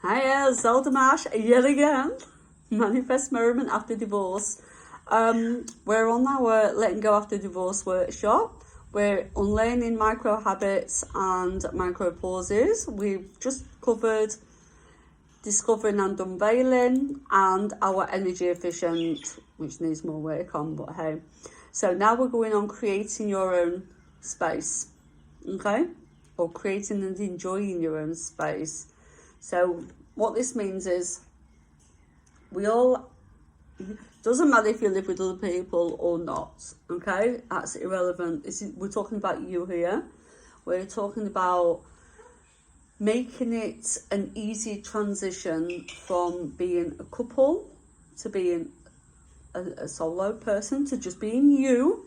Hiya, Zeldamarsh yet again. Manifest Merriment after divorce. We're on our letting go after divorce workshop. We're unlearning micro habits and micro pauses. We've just covered discovering and unveiling and our energy efficient, which needs more work on, but hey. So now we're going on creating your own space, okay? Or creating and enjoying your own space. So what this means is doesn't matter if you live with other people or not, okay? That's irrelevant. We're talking about you here. We're talking about making it an easy transition from being a couple to being a solo person to just being you,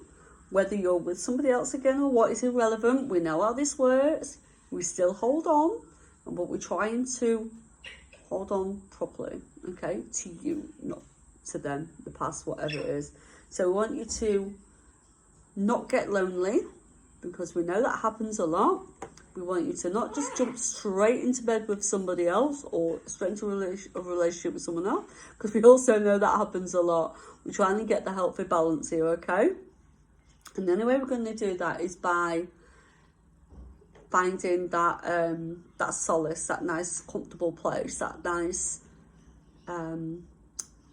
whether you're with somebody else again or what is irrelevant. We know how this works. We still hold on, but we're trying to hold on properly, okay, to you, not to them, the past, whatever it is. So we want you to not get lonely, because we know that happens a lot. We want you to not just jump straight into bed with somebody else or straight into a relationship with someone else, because we also know that happens a lot. We're trying to get the healthy balance here, okay? And the only way we're going to do that is by finding that solace, that nice comfortable place, that nice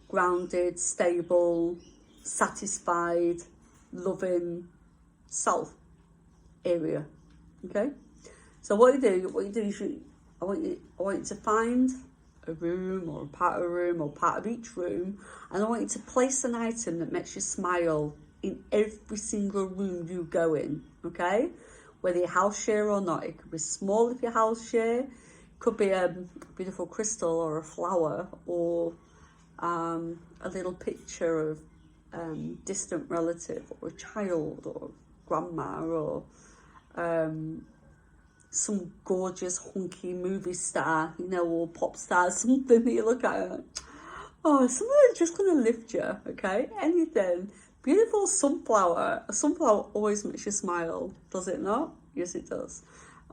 grounded, stable, satisfied, loving self area. Okay, so what you do is I want you to find a room or a part of a room or part of each room, and I want you to place an item that makes you smile in every single room you go in. Okay, whether you house share or not. It could be small if you house share. It could be a beautiful crystal or a flower or a little picture of distant relative or a child or grandma or some gorgeous hunky movie star, or pop star, something that you look at. Oh, something that's just going to lift you, okay? Anything. Beautiful sunflower. A sunflower always makes you smile, does it not? Yes, it does.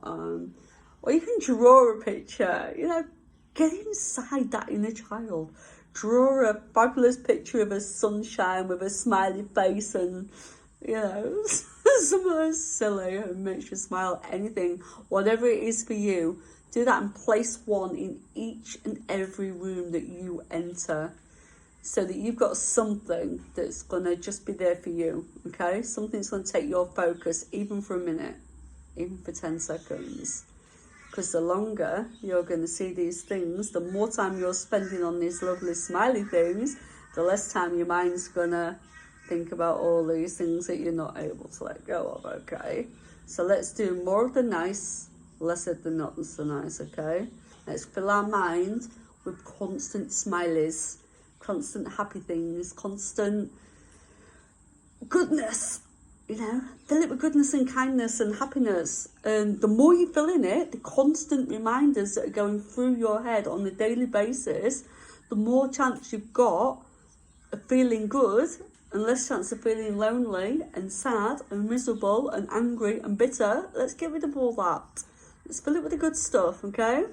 Or you can draw a picture, get inside that inner child. Draw a fabulous picture of a sunshine with a smiley face and, something that's silly and makes you smile. Anything, whatever it is for you, do that and place one in each and every room that you enter, so that you've got something that's going to just be there for you, okay? Something's going to take your focus, even for a minute, even for 10 seconds. Because the longer you're going to see these things, the more time you're spending on these lovely smiley things, the less time your mind's going to think about all these things that you're not able to let go of, okay? So let's do more of the nice, less of the not so nice, okay? Let's fill our mind with constant smileys, constant happy things, constant goodness, fill it with goodness and kindness and happiness. And the more you fill in it, the constant reminders that are going through your head on a daily basis, the more chance you've got of feeling good and less chance of feeling lonely and sad and miserable and angry and bitter. Let's get rid of all that. Let's fill it with the good stuff, okay?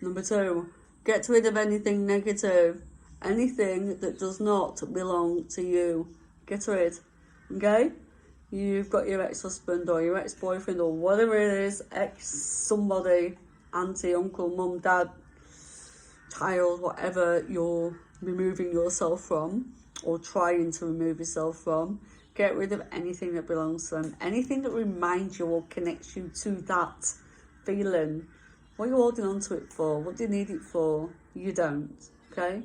Number 2, get rid of anything negative, anything that does not belong to you. Get rid, okay? You've got your ex-husband or your ex-boyfriend or whatever it is, somebody, auntie, uncle, mum, dad, child, whatever you're removing yourself from or trying to remove yourself from. Get rid of anything that belongs to them, anything that reminds you or connects you to that feeling. What are you holding on to it for? What do you need it for? You don't, okay?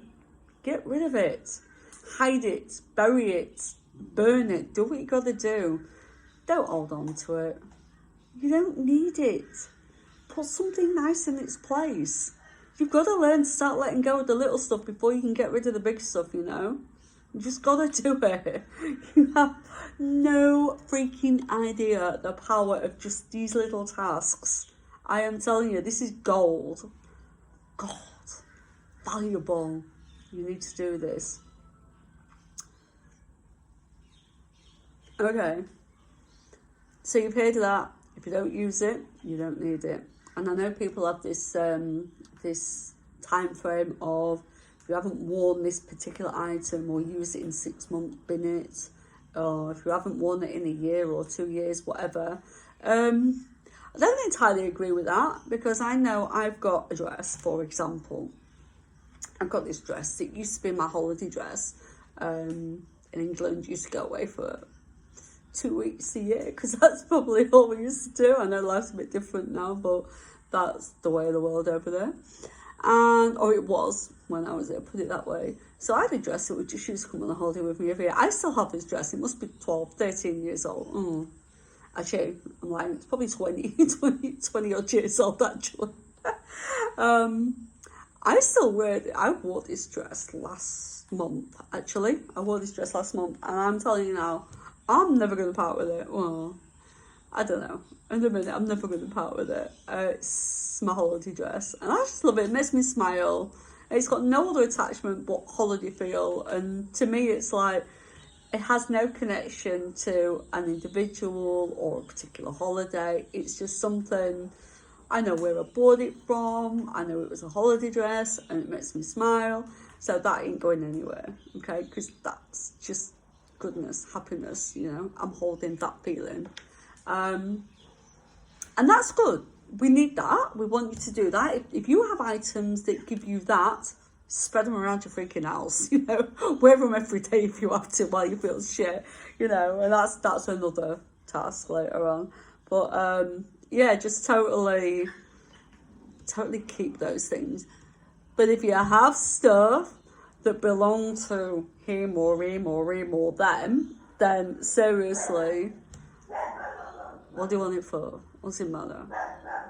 Get rid of it. Hide it, bury it, burn it, do what you gotta do. Don't hold on to it. You don't need it. Put something nice in its place. You've got to learn to start letting go of the little stuff before you can get rid of the big stuff, You just got to do it. You have no freaking idea the power of just these little tasks. I am telling you, this is gold. Gold. Valuable. You need to do this. Okay. So you've heard that. If you don't use it, you don't need it. And I know people have this this time frame of, if you haven't worn this particular item or used it in 6 months, bin it, or if you haven't worn it in a year or 2 years, whatever. I don't entirely agree with that, because I know I've got a dress, for example. I've got this dress. It used to be my holiday dress. In England, used to go away for 2 weeks a year, because that's probably all we used to do. I know life's a bit different now, but that's the way of the world over there. Or it was when I was there, put it that way. So I had a dress that would just used to come on a holiday with me every year. I still have this dress. It must be 12, 13 years old. Actually, I'm lying. It's probably 20 odd years old, actually. I still wear it. I wore this dress last month, actually. I wore this dress last month, and I'm telling you now, I'm never going to part with it. Well, I don't know. In a minute, I'm never going to part with it. It's my holiday dress, and I just love it. It makes me smile. It's got no other attachment but holiday feel, and to me, it's like, it has no connection to an individual or a particular holiday. It's just something, I know where I bought it from, I know it was a holiday dress, and it makes me smile. So that ain't going anywhere, okay? Because that's just goodness, happiness, you know. I'm holding that feeling. And that's good. We need that. We want you to do that. If you have items that give you that, spread them around your freaking house, you know. Wear them every day if you have to while you feel shit, you know. And that's another task later on. But yeah, just totally keep those things. But if you have stuff that belong to him or them, then seriously, what do you want it for? What's it matter?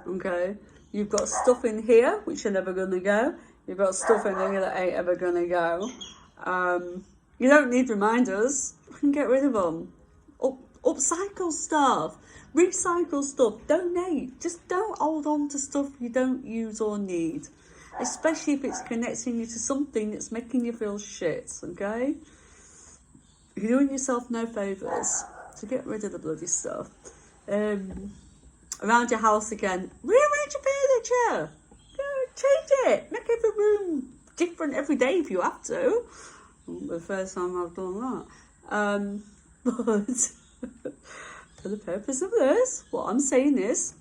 Okay? You've got stuff in here which are never going to go. You've got stuff in here that ain't ever going to go. You don't need reminders. You can get rid of them. Upcycle stuff. Recycle stuff. Donate. Just don't hold on to stuff you don't use or need. Especially if it's connecting you to something that's making you feel shit, okay? You're doing yourself no favours. So get rid of the bloody stuff. Around your house again, rearrange your furniture. Change it. Make every room different every day if you have to. The first time I've done that. But for the purpose of this, what I'm saying is,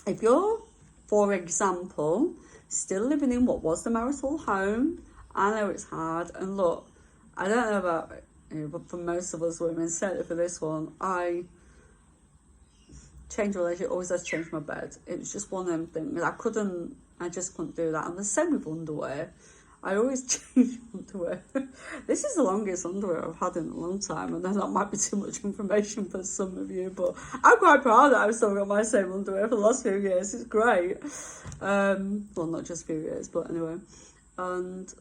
if you're, for example, still living in what was the marital home, I know it's hard. And look, I don't know about you, but for most of us women, certainly for this one, I changed relationship, always had to change my bed. It was just one of them things. I just couldn't do that. And the same with underwear. I always change underwear. This is the longest underwear I've had in a long time, and that might be too much information for some of you, but I'm quite proud that I've still got my same underwear for the last few years. It's great. Well, not just a few years, but anyway. And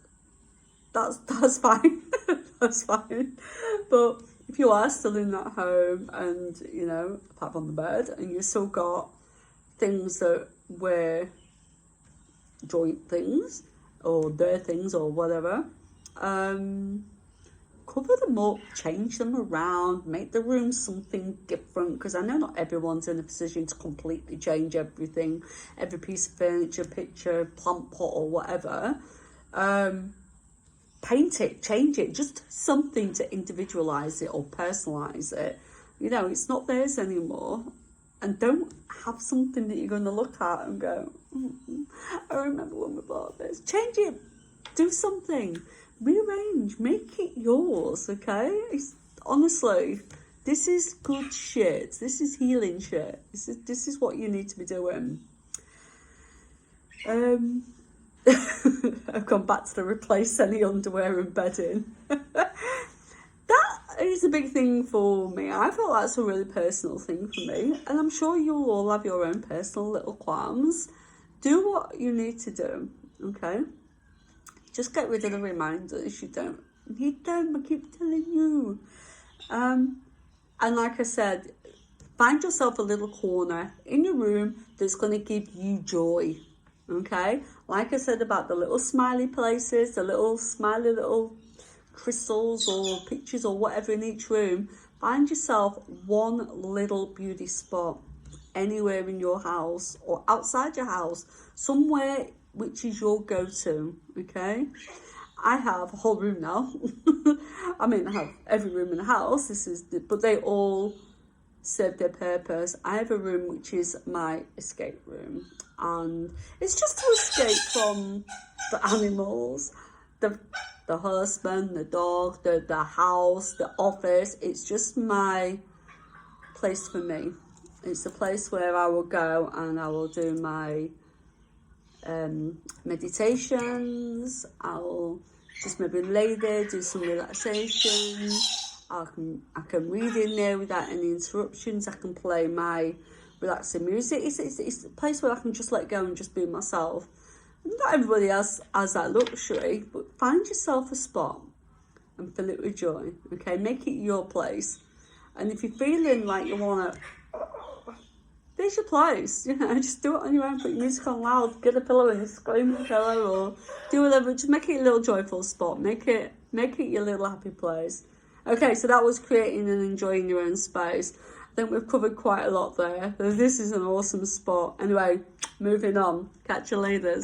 that's fine. That's fine. But if you are still in that home and, you know, apart from the bed, and you've still got things that were joint things, or their things, or whatever, cover them up, change them around, make the room something different, because I know not everyone's in a position to completely change everything, every piece of furniture, picture, plant pot, or whatever. Paint it, change it, just something to individualize it or personalize it. You know, it's not theirs anymore. And don't have something that you're going to look at and go, I remember when we bought this. Change it. Do something. Rearrange. Make it yours, okay? Honestly, this is good shit. This is healing shit. This is what you need to be doing. I've gone back to the replace any underwear and bedding. That is a big thing for me. I feel that's a really personal thing for me, and I'm sure you'll all have your own personal little qualms. Do what you need to do, okay? Just get rid of the reminders. You don't need them. I keep telling you. And like I said, find yourself a little corner in your room that's going to give you joy, okay? Like I said about the little smiley places, the little smiley little crystals or pictures or whatever in each room. Find yourself one little beauty spot anywhere in your house or outside your house, somewhere which is your go-to, okay? I have a whole room now. I mean, I have every room in the house, but they all serve their purpose. I have a room which is my escape room, and it's just to escape from the animals, the husband, the dog, the house, the office. It's just my place for me. It's a place where I will go and I will do my meditations. I'll just maybe lay there, do some relaxation. I can read in there without any interruptions. I can play my relaxing music. It's a place where I can just let go and just be myself. Not everybody has that luxury, but find yourself a spot and fill it with joy, okay? Make it your place. And if you're feeling like you want to, there's your place, you know, just do it on your own, put your music on loud, get a pillow and scream at the pillow, or do whatever, just make it a little joyful spot, make it your little happy place. Okay, so that was creating and enjoying your own space. I think we've covered quite a lot there. This is an awesome spot. Anyway, moving on. Catch you later.